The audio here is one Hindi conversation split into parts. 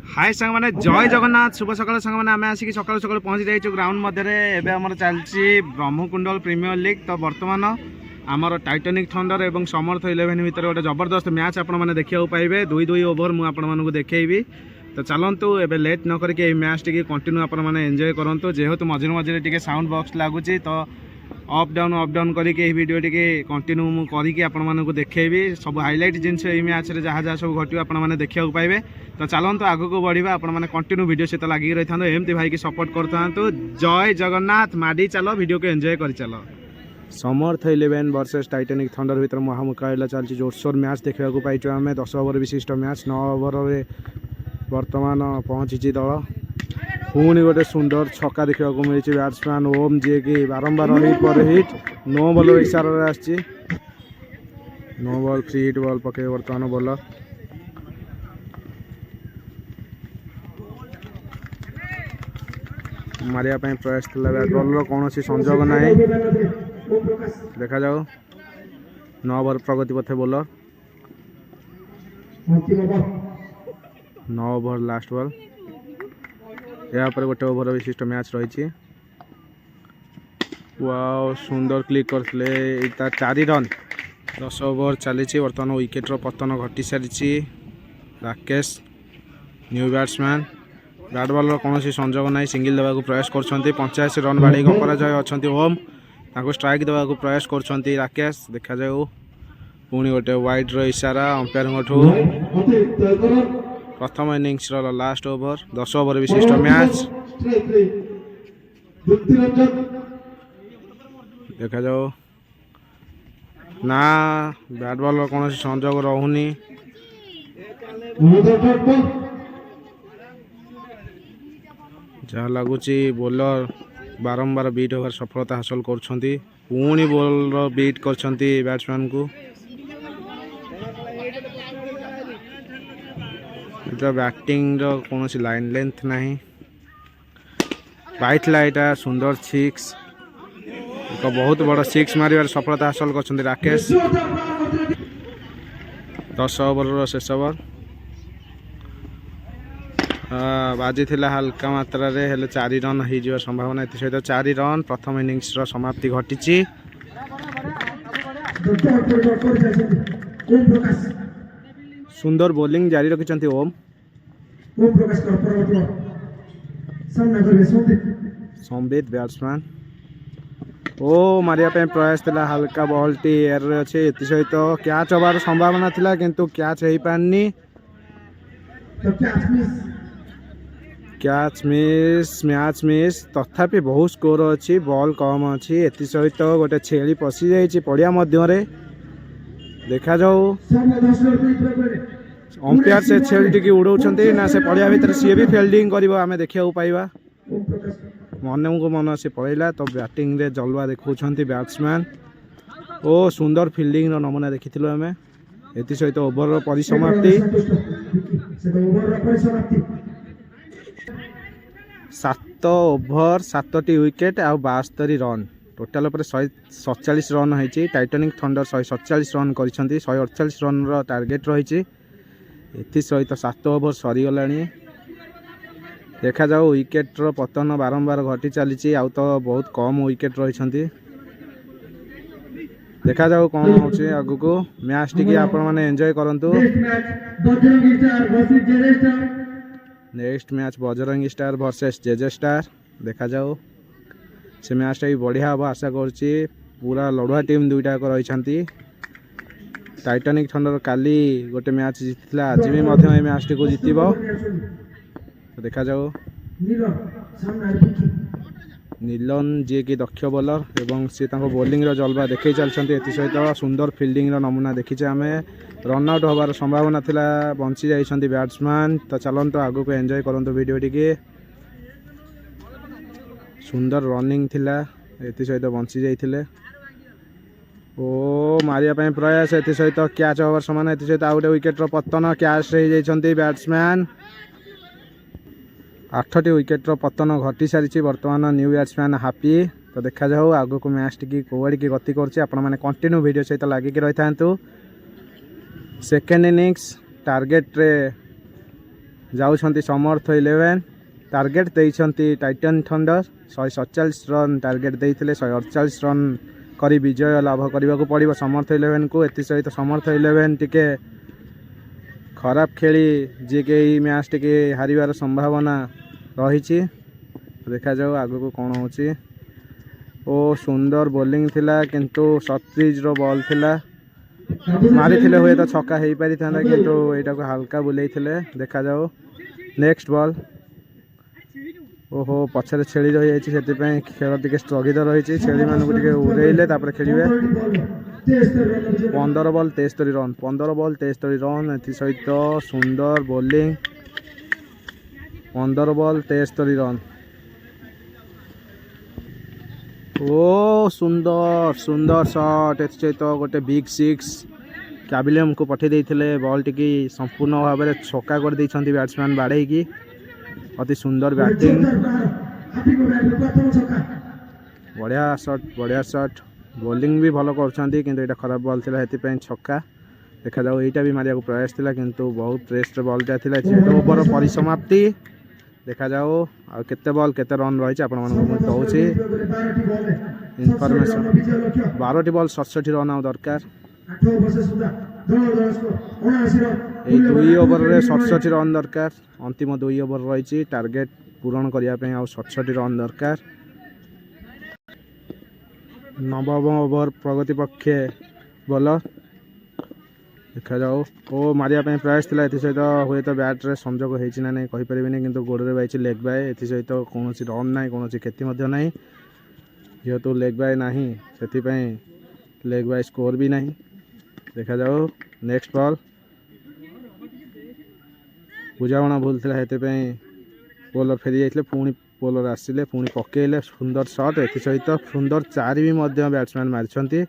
हाय सांग मैंने जय जगन्नाथ शुभ सकाल सांग मैंने आम आसिक सकाल सकाल पहुँची जाइए ग्राउंड मध्य एवं चलती ब्रह्मकुंडल प्रीमियर लीग तो बर्तमान आमर टाइटानिक थंडर और समर्थ 11 भितर गोटे जबरदस्त मैच आपने देखा पाइबे 2-2 ओवर मुझे देखी तो चलतु एवं लेट न करके मैच टी कंटिन्यू आपने एंजॉय करूँ जेहेतु मझे मझे टे साउंड बॉक्स लगुच तो अप डाउन करके वीडियो टी कंटिन्यू करके आपको देखेबी सब हाइलाइट जिनस मैच रे जहाँ जहाँ सब घटो आपने देखा पाइबे तो चलतु आग को बढ़ा आपने कंटिन्यू वीडियो सहित लगी रही था एमती भाई की सपोर्ट करता जय जगन्नाथ माडी चलो वीडियो को एंजॉय कर चलो समर्थ 11 वर्सेस टाइटानिक थंडर भीतर मुकाबला चलती जोरसोर मैच देखा पाई आम 10 ओवर विशिष्ट मैच 9 ओवर बर्तमान पहुँची दल पुणी गोटे सुंदर छक्का देखा मिली बैट्समैन ओम जी की बारंबार हिट पर हिट नो बॉल इशारा आसी no ball free hit ball पके बर्तमान बॉलर मारिया प्रयास था बैट बॉल कौन संजोग ना देखा जाओ 9 ओवर प्रगति पथे बॉलर 9 ओवर लास्ट बॉल यहाँ पर गोटे ओवर विशिष्ट मैच रही वाओ सुंदर क्लिक करते 4 रन 10 ओवर चली बर्तमान विकेट्र पतन घटी सारी Rakesh new batsman bat ball कौन संजोग ना सिंगल देवा प्रयास कर 85 रन बाड़ी अपराजय अच्छा ओम ताको स्ट्राइक देवा प्रयास कर राकेश देखा जाऊ पुणी गोटे वाइड इशारा अंपायर प्रथम इनिंग्स लास्ट ओवर 10 ओवर विशिष्ट मैच देखा जाओ ना बैट बॉल कौन संजोग रोनी जहाँ लगुच बोलर बारंबार बीट होकर सफलता हासिल कर बॉलर बीट कर बैट्समैन को बैटिंग कौन लाइन लेंथ नहीं पाइला यहाँ सुंदर सिक्स एक बहुत बड़ सिक्स मार सफलता हासिल कर राकेश 10 ओवर शेष ओवर बाजी थिला हल्का मात्रा रे हेले 4 रन हो संभावना ये सहित 4 रन प्रथम इनिंग्स समाप्ति घटी सुंदर बॉलिंग जारी रखिंट ओम संबित बैट्समैन ओ मारिया प्रयास था हल्का बॉल टी एयर अच्छे ये सहित कैच हबार संभावना थिला किंतु कैच हो पारनी कैच मिस मैच मिस तथापि बहुत स्कोर अच्छी बॉल कम अच्छी ये सहित गोटे छेली पशि जाइए पड़िया मध्य देखा जाऊ अंपायर से छेली टी उड़ाऊँ ना से पड़िया भितर सी भी फिल्डिंग कर आम देखा पाइबा मन को मन से पड़ेगा तो बैटिंग रे जलवा देखा बैट्समैन ओ सुंदर फिल्डिंग नमूना देखी आम ये सहित ओवर परिसमाप्ति 7 ओवर 7टी विकेट आ 72 रन टोटाल 147 रन होती टाइटानिक थंडर 147 रन कर 148 रन टार्गेट रही सहित 7 ओवर सरीगला देखा जाऊ विकेट्र पतन बारंबार घटी चली आउ तो बहुत कम विकेट रही देखा जाऊ कौन हो आगु को मैच टी आप एंजॉय करंतु next match Bajrangi star versus JJ star देखा जाऊ से मैचटा भी बढ़िया हम आशा करुच्ची पूरा लड़ुआ टीम दुईटाक रही टाइटानिक थंडर काली गोटे मैच जीता आज भी मैच टी को जीतब देखा जाऊ नीलन जी की दक्ष बॉलर एवं सी बॉलिंग जलवा देखे चलते ये सहित सुंदर फिल्डिंग नमूना देखीचे आम रन आउट हबार संभावना थिला बंची जाइछंती बैट्समैन तो चलते आगु को एंजॉय करंतु वीडियो टी सुंदर रनिंग थिला ये सहित बंची जाइथिले ओ मारिया प्रयास ये सहित कैच हबार समान ये सहित आउ गोटे विकेट्र पतन कैच रही बैट्समैन 8टी विकेट्र पतन घटी सारी बर्तमान न्यू बैट्समैन हापी तो देखा जाऊ आग को मैच टी कौड़ी की गति कर कंटिन्यू वीडियो सहित लगिक रही था सेकेंड इनिंग्स टार्गेट रे जाउछंती समर्थ 11 टार्गेट देइछंती टाइटन थंडर 147 रन टार्गेट देइथिले 148 रन करी विजय लाभ करने को पड़ो समर्थ 11 को एथि सहित समर्थ 11 टिके खराब खेली जी के मैच टिके हारिबार संभावना रही देखा जाओ आगु को कौन होची ओ सुंदर बॉलिंग थिला किंतु 37 रो बॉल थिला मारी थिले हुए तो छक्का हो पारि था किंतु एटा को हल्का बुले देखा जाओ नेक्स्ट बॉल ओहो पछरे छेली रही जाइए से खेल टी स्थगित रही छेली मानक उड़ेले खेलिए 15 बॉल 73 रन 15 बॉल 73 रन एथि सहित सुंदर बॉलिंग 15 बॉल 73 रन ओ सुंदर सुंदर शॉट एथि सहित गोटे बिग सिक्स कैबिलियम को पठे देते बॉल टी संपूर्ण भाव में छक्का कर देइछंती बैट्समैन बाड़े की अति सुंदर बैटिंग बढ़िया शॉट बॉलिंग भी भल करछंती किंतु एटा खराब बॉल थिला हेति पय छक्का देखा जाओ एटा भी मारिया को प्रयास थिला किंतु बहुत रेस्ट बॉलटा थिला ओवर परिसमाप्ति देखा जाओ आ केते बॉल केते रन रही आपण मन दउछि इनफॉरमेशन 12 बॉल 67 रन आ दरकार दुई ओवर रे 67 रन दरकार अंतिम 2 ओवर रही टार्गेट पूरण करने 67 रन दरकार नवम ओवर प्रगति पक्षे बॉलर देखा जाओ ओ मारिया प्रयास थिला एथि सहित हुए तो बैट रे संजोग होइछि ना नहीं कहि परिबिनी किंतु गोड़े बाइछि लेग बाय एथि सहित कोनोसी रन नाही कोनोसी क्षति मध्य नाही जेहेतु लेग बाय नाही सेथि पय लेग बाय स्कोर भी नहीं देखा जाओ नेक्स्ट बॉल बुझाणा भूल था हेतु बॉलर फेरी जाते पुणी बॉलर आसिले पुणी पकेले सुंदर शॉट एथि सहित सुंदर 4 भी बैट्समैन मारिछंती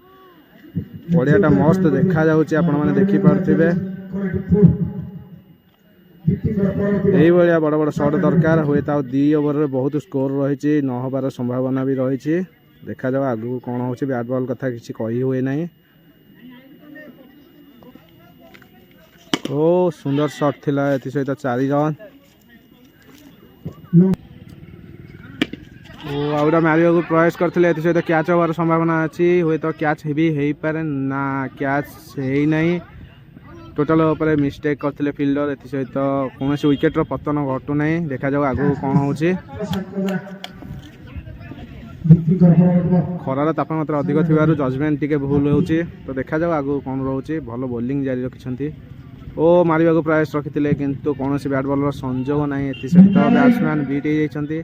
बढ़ियाटा मस्त देखा जाउछि आपण माने देखि पारथिबे एही बढिया बड़ बड़ शॉट दरकार हुए तो 2 ओवर रे बहुत स्कोर रही न होबार संभावना भी रही देखा जाओ आगु कौन होछि बैट बॉल कथा किछि कहि हुए नाही ओ सुंदर शॉट थिला एथि सहित 4 रन ओ आउरा मारिया को प्रयास करथिले एथि सहित कैच होबार संभावना अछि होय तो कैच हेबी हेई पारे ना कैच हेई नाही टोटल ऊपर मिस्टेक करथिले फील्डर एथि सहित कोनोसी विकेट रो पतन घटु नाही देखा जाओ आगु कोन होछि खरार तापमात्रा अधिक थिबारु जजमेंट टिके भूल होउछि तो देखा जाओ आगु कोन रहउछि भलो बॉलिंग जारी रखिछंती ओ मारिबा को प्रयास रखिथिले किंतु कोनोसी बैट बॉलर संजोग नाही एथि सहित बैट्समैन बीट हे जाइछंती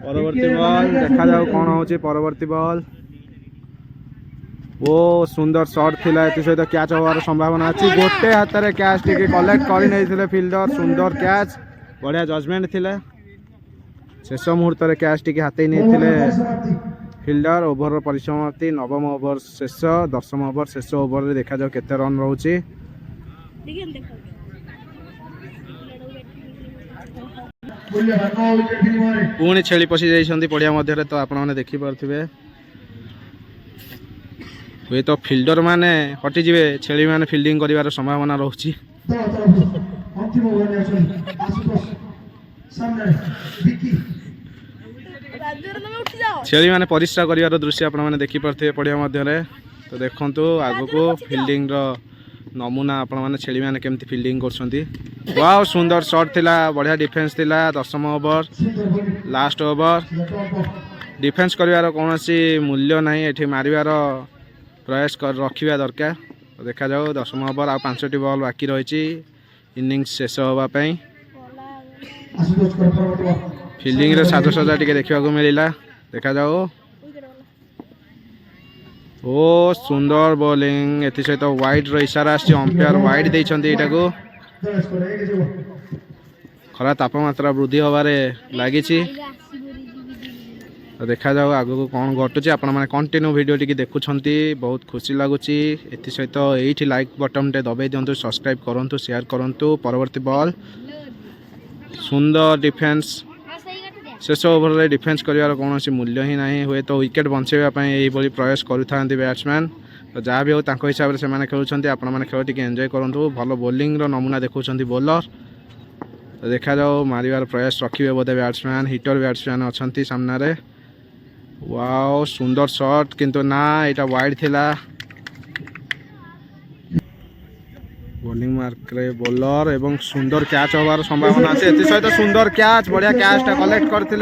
परवर्ती बॉल देखा जाओ कोन होउछि परवर्ती बॉल ओ सुंदर शॉट थिला एथि सहित कैच होवार संभावना अछि गोटे हाथ रे कैच टिके कलेक्ट करि नैथिले फील्डर सुंदर कैच बढ़िया जजमेंट थिला शेष मुहूर्त रे कैच टिके हाते नैथिले फील्डर ओवर परिसमाप्ति नवम ओवर शेष 10म ओवर शेष ओवर रे देखा जाओ केते रन रहउछि पुणी छेली पशि जाइछंती पड़िया मध्य तो आपण माने देखि पारथिबे हुए तो फील्डर माने हटि जिवे छेली माने फील्डिंग करिवार संभावना रहउछि छेली माने परिश्रा करिवार दृश्य आपण माने देखि पारथिबे पड़िया मध्य तो देखंतु आगु को फील्डिंग रो नमूना आपण माने छेली माने केमती फील्डिंग करछंती वाओ सुंदर शॉट थिला बढ़िया डिफेंस थिला 10म ओवर लास्ट ओवर डिफेंस करिवार कोनोसी मूल्य नाही एठी मारिवार प्रयास कर रखिबा दरकार तो देखा जाओ 10म ओवर आ 5टी बॉल बाकी रही इनिंग्स शेष होबा पई फील्डिंग रे साजसजा टिके देखिबा को मिलिला देखा जाओ ओ सुंदर बॉलिंग एथि सहित वाइड रो इशारा आछि अंपायर वाइड देइछंती एटा को खरा तापमात्रा वृद्धि होबारे लागिछि तो देखा जाओ आगु को कौन घटुची आपण माने कंटिन्यू वीडियो टी देखुछंती बहुत खुशी लागुची एथि सहित एठी लाइक बटन टे दबाई दियंतु सब्सक्राइब करंतु शेयर करंतु परवर्ती बॉल सुंदर डिफेंस शेष ओवर रे डिफेंस करिवार कोनोसी मूल्य ही नाही हुए तो विकेट बंचेबा पई एही बली प्रयास करूथांती बैट्समैन तो जहाँ भी हो हिसाब से से खेलुंट आपण मैंने खेल टी एंजॉय करूँ भल बोलिंग नमूना देखुं बॉलर तो देखा जाओ मारिबार प्रयास रखिए बोधे बैट्समैन हिटर बैट्समैन अच्छा सामने वाओ सुंदर शॉट किंतु ना यहाँ वाइड थिला बोलिंग मार्क रे बॉलर एवं सुंदर कैच होबार संभावना अच्छे एथि सहित सुंदर कैच बढ़िया कैचटा कलेक्ट करते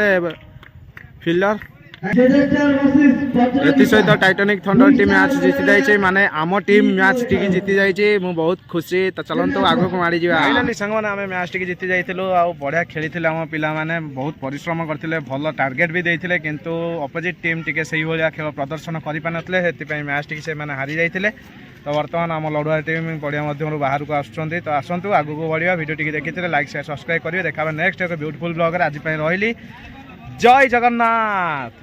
फिल्डर एथि सहित टाइटानिक थंडर टीम मैच जीति जाइए माने आम टीम मैच टी जीति जाइए मु बहुत खुशी तो चलते आग को माड़ी जाइए सांग मैंने आम मैच टी जीति जाइलु आ बढ़िया खेली आम पिला माने बहुत परिश्रम करते भल टार्गेट भी देते किंतु अपोजिट टीम टी से भाया खेल प्रदर्शन करें मैच टी से हारी जाते तो बर्तमान आम लड़ुआ टीम पड़िया मध्यम बाहर को आसुँच तो आसतु आगू को बढ़िया वीडियो टी देखी लाइक शेयर सब्सक्राइब करेंगे देखा नेक्स्ट एक ब्यूटीफुल ब्लॉग आज रही जय जगन्नाथ।